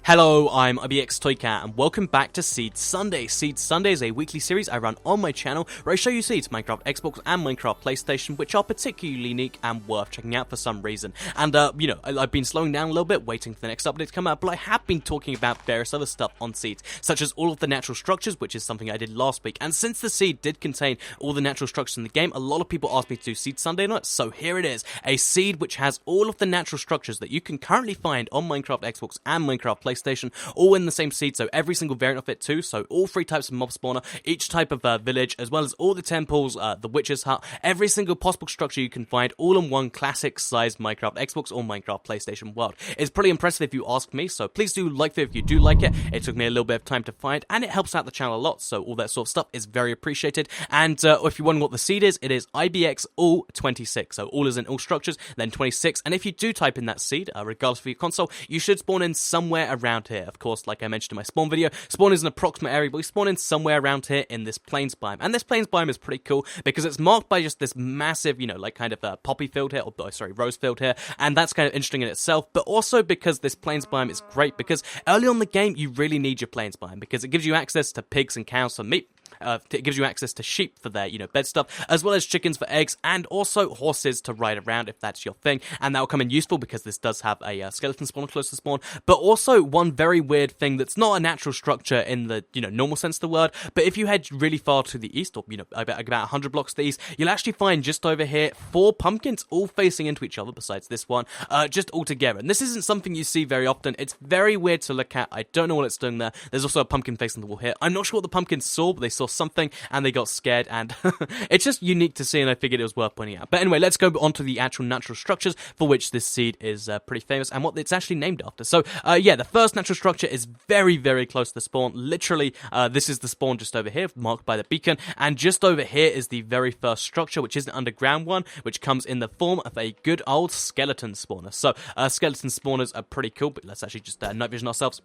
Hello, I'm IBX Toycat, and welcome back to Seed Sunday. Seed Sunday is a weekly series I run on my channel where I show you seeds, Minecraft Xbox and Minecraft PlayStation, which are particularly unique and worth checking out for some reason. And, I've been slowing down a little bit, waiting for the next update to come out, but I have been talking about various other stuff on seeds, such as all of the natural structures, which is something I did last week. And since the seed did contain all the natural structures in the game, a lot of people asked me to do Seed Sunday on it, so here it is. A seed which has all of the natural structures that you can currently find on Minecraft Xbox and Minecraft PlayStation, all in the same seed, so every single variant of it too, so all three types of mob spawner, each type of village, as well as all the temples, the witch's hut, every single possible structure you can find, all in one classic sized Minecraft Xbox or Minecraft PlayStation world. It's pretty impressive if you ask me, so please do like it if you do like it. It took me a little bit of time to find, and it helps out the channel a lot, so all that sort of stuff is very appreciated. And if you're wondering what the seed is, it is IBX all 26, so all is in all structures, then 26, and if you do type in that seed, regardless of your console, you should spawn in somewhere around here. Of course, like I mentioned in my spawn video, spawn is an approximate area, but we spawn in somewhere around here in this plains biome. And this plains biome is pretty cool because it's marked by just this massive, poppy field here, rose field here, and that's kind of interesting in itself, but also because this plains biome is great because early on in the game, you really need your plains biome because it gives you access to pigs and cows for meat. It gives you access to sheep for their, bed stuff, as well as chickens for eggs, and also horses to ride around if that's your thing, and that will come in useful because this does have a skeleton spawner close to spawn, but also one very weird thing that's not a natural structure in the, normal sense of the word, but if you head really far to the east, or, about 100 blocks to the east, you'll actually find just over here 4 pumpkins all facing into each other, besides this one, just all together, and this isn't something you see very often. It's very weird to look at. I don't know what it's doing there. There's also a pumpkin facing the wall here. I'm not sure what the pumpkins saw, but they saw something and they got scared, and it's just unique to see, and I figured it was worth pointing out. But anyway, let's go on to the actual natural structures for which this seed is pretty famous and what it's actually named after. So the first natural structure is very, very close to the spawn. Literally, this is the spawn just over here, marked by the beacon, and just over here is the very first structure, which is an underground one, which comes in the form of a good old skeleton spawner. So skeleton spawners are pretty cool, but let's actually just night vision ourselves.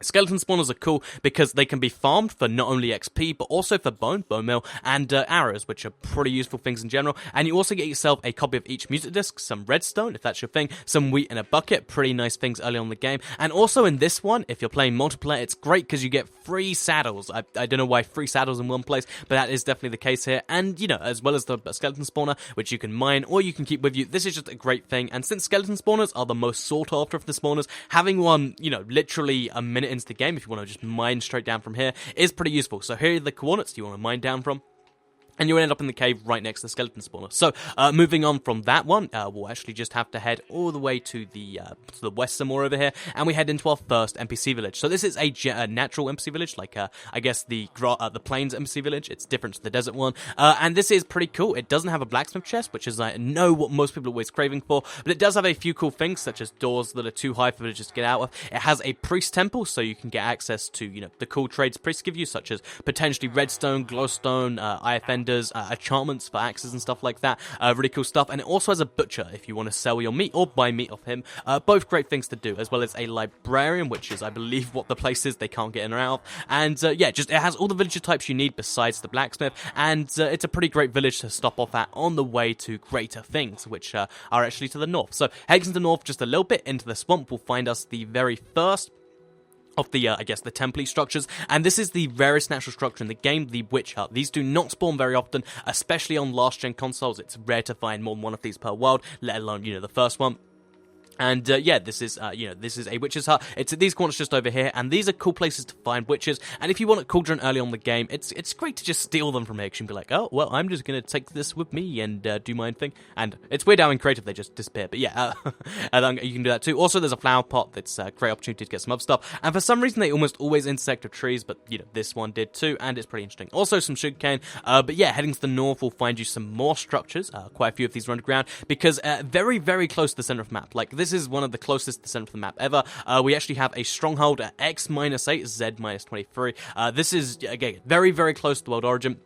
Skeleton spawners are cool because they can be farmed for not only XP, but also for bone meal, and arrows, which are pretty useful things in general. And you also get yourself a copy of each music disc, some redstone, if that's your thing, some wheat in a bucket, pretty nice things early on in the game. And also in this one, if you're playing multiplayer, it's great because you get free saddles. I don't know why free saddles in one place, but that is definitely the case here. And, as well as the skeleton spawner, which you can mine or you can keep with you, this is just a great thing. And since skeleton spawners are the most sought after of the spawners, having one, literally a minute into the game, if you want to just mine straight down from here, is pretty useful. So here are the coordinates you want to mine down from, and you'll end up in the cave right next to the skeleton spawner. So, moving on from that one, we'll actually just have to head all the way to the west some more over here, and we head into our first NPC village. So this is a natural NPC village, like, I guess the plains NPC village. It's different to the desert one, and this is pretty cool. It doesn't have a blacksmith chest, which is, I know what most people are always craving for, but it does have a few cool things, such as doors that are too high for villagers to get out of. It has a priest temple, so you can get access to, the cool trades priests give you, such as potentially redstone, glowstone, IFN, enchantments for axes and stuff like that. Really cool stuff. And it also has a butcher if you want to sell your meat or buy meat off him. Both great things to do, as well as a librarian, which is, I believe, what the place is they can't get in or out of. And it has all the villager types you need besides the blacksmith. And it's a pretty great village to stop off at on the way to greater things, which are actually to the north. So heading to the north just a little bit into the swamp will find us the very first of the, the temple structures, and this is the rarest natural structure in the game, the witch hut. These do not spawn very often, especially on last-gen consoles. It's rare to find more than one of these per world, let alone, the first one. And, this is a witch's hut. It's at these corners just over here, and these are cool places to find witches, and if you want a cauldron early on in the game, it's great to just steal them from here, because you can be like, oh, well, I'm just gonna take this with me and, do my own thing, and it's weird how in creative they just disappear, but yeah, and you can do that too. Also, there's a flower pot that's a great opportunity to get some other stuff, and for some reason, they almost always intersect with trees, but, this one did too, and it's pretty interesting. Also, some sugarcane, but yeah, heading to the north will find you some more structures, quite a few of these are underground, because, very, very close to the center of the map. Like, this is one of the closest to the center of the map ever. We actually have a stronghold at X-8, Z-23. This is, again, very, very close to the world origin.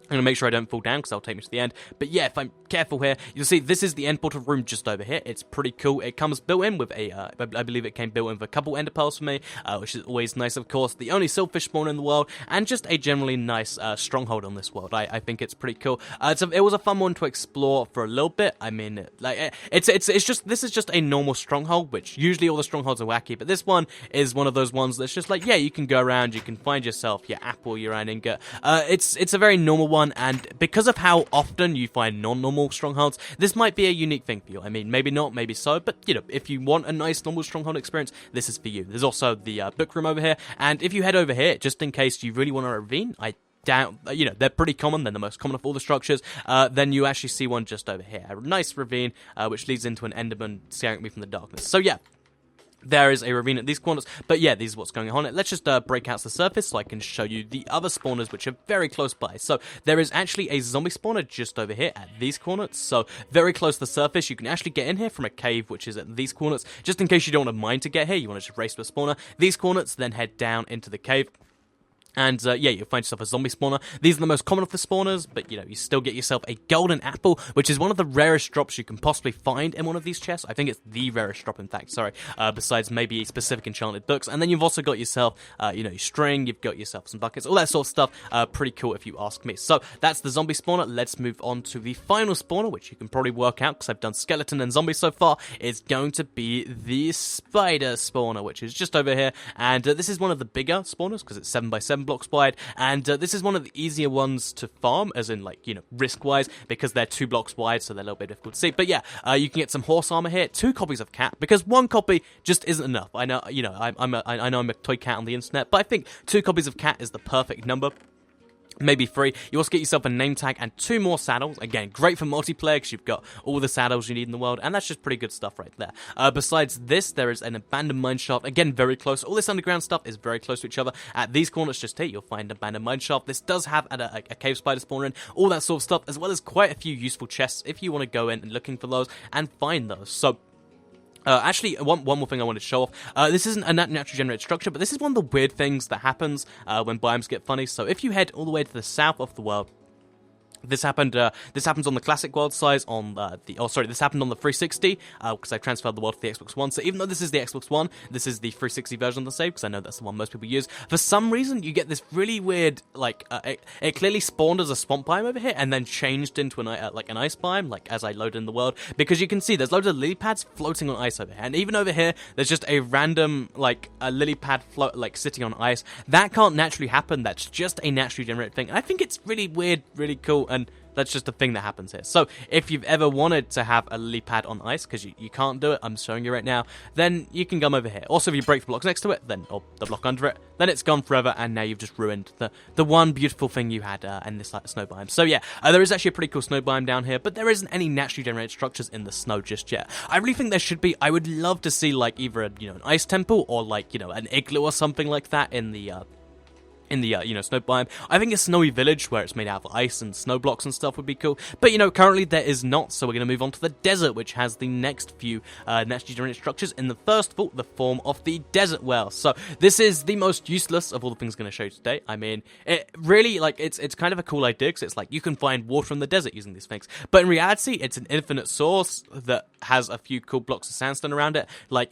I'm going to make sure I don't fall down because that'll take me to the end. But yeah, if I'm careful here, you'll see this is the end portal room just over here. It's pretty cool. It comes built in with a, I believe it came built in with a couple ender pearls for me, which is always nice, of course. The only silverfish spawner in the world, and just a generally nice stronghold on this world. I think it's pretty cool. It was a fun one to explore for a little bit. I mean, like this is just a normal stronghold, which usually all the strongholds are wacky, but this one is one of those ones that's just like, yeah, you can go around, you can find yourself your apple, your iron ingot. It's a very normal one. And because of how often you find non-normal strongholds, this might be a unique thing for you. I mean, maybe not, maybe so, but, you know, if you want a nice normal stronghold experience, this is for you. There's also the book room over here, and if you head over here, just in case you really want a ravine, I doubt, you know, they're pretty common, they're the most common of all the structures, then you actually see one just over here. A nice ravine, which leads into an enderman scaring me from the darkness. So, yeah. There is a ravine at these corners, but yeah, this is what's going on. Let's just break out the surface so I can show you the other spawners, which are very close by. So there is actually a zombie spawner just over here at these corners, so very close to the surface. You can actually get in here from a cave, which is at these corners. Just in case you don't want to mine to get here, you want to just race to a spawner. These corners, then head down into the cave. And, yeah, you'll find yourself a zombie spawner. These are the most common of the spawners, but, you know, you still get yourself a golden apple, which is one of the rarest drops you can possibly find in one of these chests. I think it's the rarest drop, in fact, sorry, besides maybe specific enchanted books. And then you've also got yourself, you know, your string, you've got yourself some buckets, all that sort of stuff. Pretty cool if you ask me. So, that's the zombie spawner. Let's move on to the final spawner, which you can probably work out, because I've done skeleton and zombie so far. It's going to be the spider spawner, which is just over here. And this is one of the bigger spawners, because it's 7x7 blocks wide, and this is one of the easier ones to farm, as in, like, you know, risk-wise, because they're 2 blocks wide, so they're a little bit difficult to see. But yeah, you can get some horse armor here, 2 copies of cat, because 1 copy just isn't enough. I know, you know, I know I'm a toy cat on the internet, but I think 2 copies of cat is the perfect number. Maybe 3. You also get yourself a name tag and 2 more saddles. Again, great for multiplayer because you've got all the saddles you need in the world, and that's just pretty good stuff right there. Besides this, there is an abandoned mineshaft. Again, very close. All this underground stuff is very close to each other. At these corners just here, you'll find abandoned mineshaft. This does have a cave spider spawner in, all that sort of stuff, as well as quite a few useful chests if you want to go in and looking for those and find those. So, actually, one more thing I wanted to show off. This isn't a naturally generated structure, but this is one of the weird things that happens when biomes get funny. So if you head all the way to the south of the world, this happens on the classic world size on this happened on the 360 because I transferred the world to the Xbox One. So even though this is the Xbox One, this is the 360 version of the save because I know that's the one most people use. For some reason, you get this really weird, like, it clearly spawned as a swamp biome over here and then changed into an ice biome, like as I loaded in the world, because you can see there's loads of lily pads floating on ice over here, and even over here there's just a random a lily pad float sitting on ice. That can't naturally happen. That's just a naturally generated thing. And I think it's really weird, really cool, and that's just a thing that happens here. So, if you've ever wanted to have a lily pad on ice, because you can't do it, I'm showing you right now, then you can come over here. Also, if you break the blocks next to it, then or the block under it, then it's gone forever, and now you've just ruined the one beautiful thing you had in this snow biome. So yeah, there is actually a pretty cool snow biome down here, but there isn't any naturally generated structures in the snow just yet. I really think there should be. I would love to see either an ice temple or an igloo or something like that in the snow biome. I think a snowy village where it's made out of ice and snow blocks and stuff would be cool. But, currently there is not, so we're going to move on to the desert, which has the next few naturally generated structures in the first of all, the form of the desert well. So, this is the most useless of all the things I'm going to show you today. I mean, it really, it's kind of a cool idea, because it's you can find water in the desert using these things. But in reality, it's an infinite source that has a few cool blocks of sandstone around it.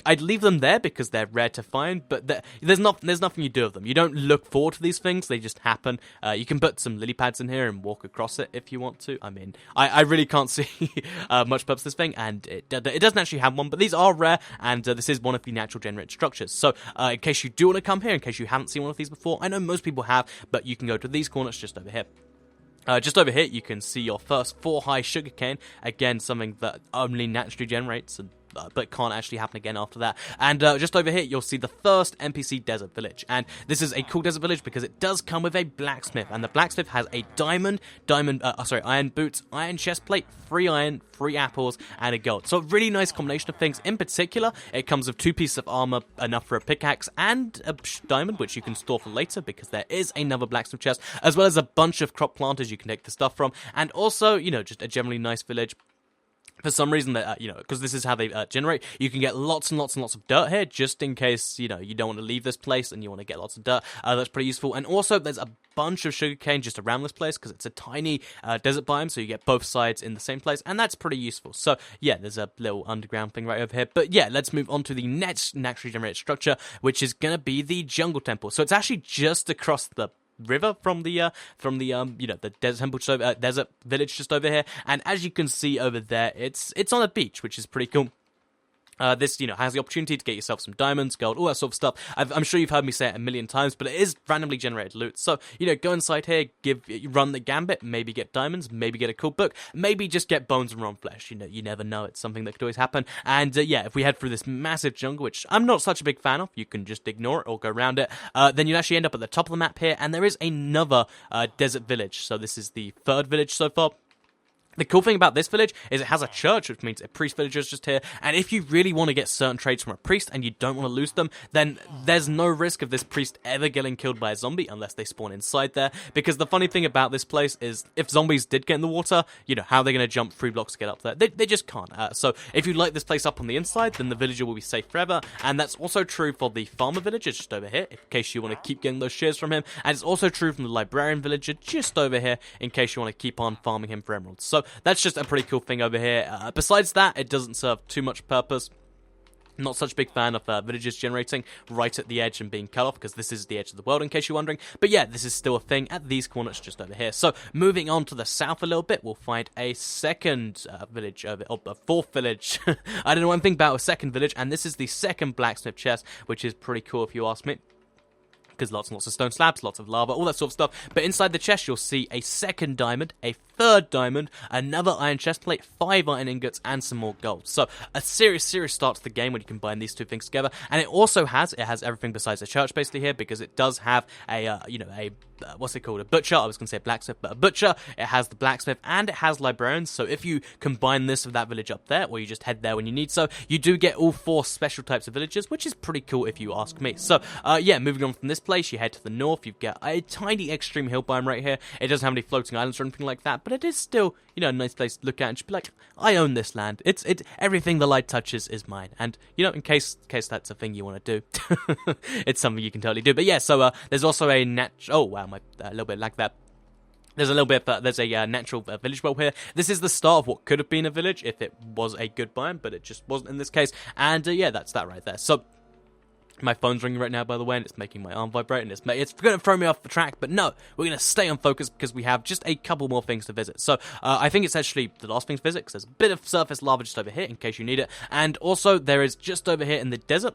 I'd leave them there because they're rare to find, but there's nothing you do with them. You don't look forward to these things, they just happen. You can put some lily pads in here and walk across it if you want to. I mean, I really can't see much purpose to this thing, and it doesn't actually have one, but these are rare, and this is one of the natural generated structures. So, in case you do want to come here, in case you haven't seen one of these before, I know most people have, but you can go to these corners just over here. Just over here, you can see your first 4-high sugarcane. Again, something that only naturally generates, but can't actually happen again after that. And just over here, you'll see the first NPC desert village. And this is a cool desert village because it does come with a blacksmith. And the blacksmith has a iron boots, iron chest plate, 3 iron, 3 apples, and a gold. So a really nice combination of things. In particular, it comes with 2 pieces of armor, enough for a pickaxe, and a diamond, which you can store for later because there is another blacksmith chest, as well as a bunch of crop planters you can take the stuff from. And also, just a generally nice village. For some reason, that because this is how they generate, you can get lots and lots and lots of dirt here, just in case, you don't want to leave this place and you want to get lots of dirt. That's pretty useful. And also, there's a bunch of sugarcane just around this place, because it's a tiny desert biome, so you get both sides in the same place, and that's pretty useful. So, yeah, there's a little underground thing right over here. But, yeah, let's move on to the next naturally generated structure, which is going to be the jungle temple. So, it's actually just across the river from the the desert temple, desert village just over here, and as you can see over there, it's on a beach, which is pretty cool. This, has the opportunity to get yourself some diamonds, gold, all that sort of stuff. I'm sure you've heard me say it a million times, but it is randomly generated loot. So, go inside here, run the gambit, maybe get diamonds, maybe get a cool book, maybe just get bones and raw flesh. You never know. It's something that could always happen. And, if we head through this massive jungle, which I'm not such a big fan of, you can just ignore it or go around it, then you actually end up at the top of the map here, and there is another desert village. So this is the third village so far. The cool thing about this village is it has a church, which means a priest villager is just here, and if you really want to get certain traits from a priest and you don't want to lose them, then there's no risk of this priest ever getting killed by a zombie unless they spawn inside there, because the funny thing about this place is if zombies did get in the water, how are they going to jump 3 blocks to get up there? They just can't. So if you light this place up on the inside, then the villager will be safe forever, and that's also true for the farmer villager just over here, in case you want to keep getting those shares from him, and it's also true from the librarian villager just over here, in case you want to keep on farming him for emeralds. So that's just a pretty cool thing over here. Besides that, it doesn't serve too much purpose. Not such a big fan of villages generating right at the edge and being cut off, because this is the edge of the world, in case you're wondering. But yeah, this is still a thing at these corners just over here. So moving on to the south a little bit, we'll find a second village over, a fourth village. I don't know anything about a second village, and this is the second blacksmith chest, which is pretty cool if you ask me, because lots and lots of stone slabs, lots of lava, all that sort of stuff. But inside the chest, you'll see a second diamond, a third diamond, another iron chest plate, 5 iron ingots, and some more gold. So a serious start to the game when you combine these two things together. And it also has everything besides a church basically here, because it does have a what's it called? A butcher. I was going to say a blacksmith, but a butcher. It has the blacksmith, and it has librarians. So if you combine this with that village up there, or you just head there when you need so, you do get all 4 special types of villages, which is pretty cool if you ask me. So yeah, moving on from this place, you head to the north. You get a tiny extreme hill biome right here. It doesn't have any floating islands or anything like that, but it is still, a nice place to look at and just be like, I own this land. It's everything the light touches is mine. And in case that's a thing you want to do, it's something you can totally do. But yeah, so there's also a oh wow, a little bit like that. There's a little bit of, there's a natural village well here. This is the start of what could have been a village if it was a good biome, but it just wasn't in this case. And yeah, that's that right there. So my phone's ringing right now, by the way, and it's making my arm vibrate, and it's going to throw me off the track, but no, we're going to stay on focus because we have just a couple more things to visit. So, I think it's actually the last thing to visit, because there's a bit of surface lava just over here, in case you need it, and also there is just over here in the desert.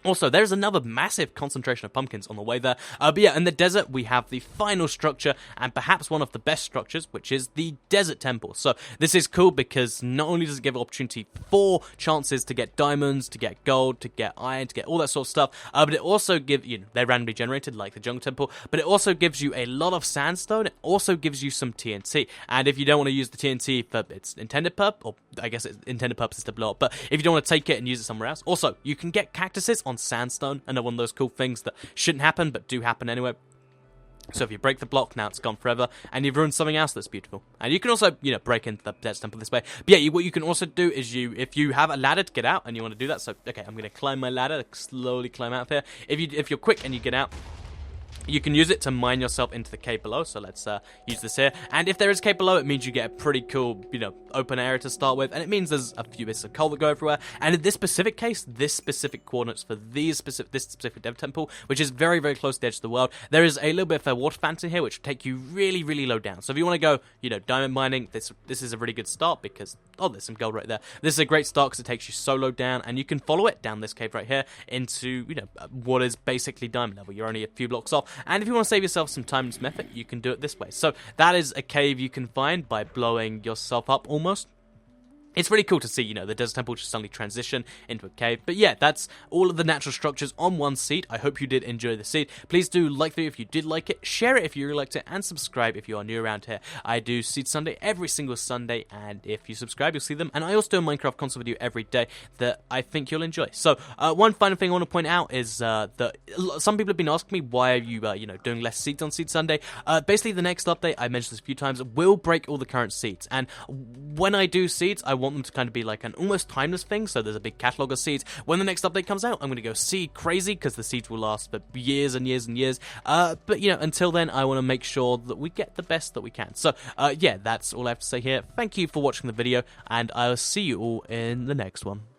Also, there's another massive concentration of pumpkins on the way there. But yeah, in the desert, we have the final structure, and perhaps one of the best structures, which is the desert temple. So this is cool because not only does it give an opportunity for chances to get diamonds, to get gold, to get iron, to get all that sort of stuff, but it also gives, they're randomly generated like the jungle temple, but it also gives you a lot of sandstone. It also gives you some TNT. And if you don't want to use the TNT for its intended purpose, or I guess its intended purpose is to blow up, but if you don't want to take it and use it somewhere else, also, you can get cactuses on sandstone, and they're one of those cool things that shouldn't happen but do happen anyway. So if you break the block, now it's gone forever, and you've ruined something else that's beautiful. And you can also, break into the desert temple this way. But yeah, what you can also do is if you have a ladder to get out and you want to do that, so okay, I'm going to climb my ladder, slowly climb out of here. If you're quick and you get out, you can use it to mine yourself into the cave below, so let's use this here. And if there is a cave below, it means you get a pretty cool, open area to start with, and it means there's a few bits of coal that go everywhere. And in this specific case, this specific coordinates for this specific dev temple, which is very, very close to the edge of the world, there is a little bit of a water fountain here, which will take you really, really low down. So if you want to go, diamond mining, this is a really good start because, there's some gold right there. This is a great start because it takes you so low down, and you can follow it down this cave right here into, what is basically diamond level. You're only a few blocks off. And if you want to save yourself some time and some effort, you can do it this way. So that is a cave you can find by blowing yourself up almost. It's really cool to see, the desert temple just suddenly transition into a cave. But yeah, that's all of the natural structures on one seed. I hope you did enjoy the seed. Please do like the video if you did like it, share it if you really liked it, and subscribe if you are new around here. I do Seed Sunday every single Sunday, and if you subscribe, you'll see them. And I also do a Minecraft console video every day that I think you'll enjoy. So, one final thing I want to point out is that some people have been asking me, why are you, doing less seeds on Seed Sunday? Basically, the next update, I mentioned this a few times, will break all the current seeds. And when I do seeds, I want them to kind of be like an almost timeless thing, so there's a big catalog of seeds. When the next update comes out, I'm going to go seed crazy, because the seeds will last for years and years and years. But, you know, until then, I want to make sure that we get the best that we can. So, yeah, that's all I have to say here. Thank you for watching the video, and I'll see you all in the next one.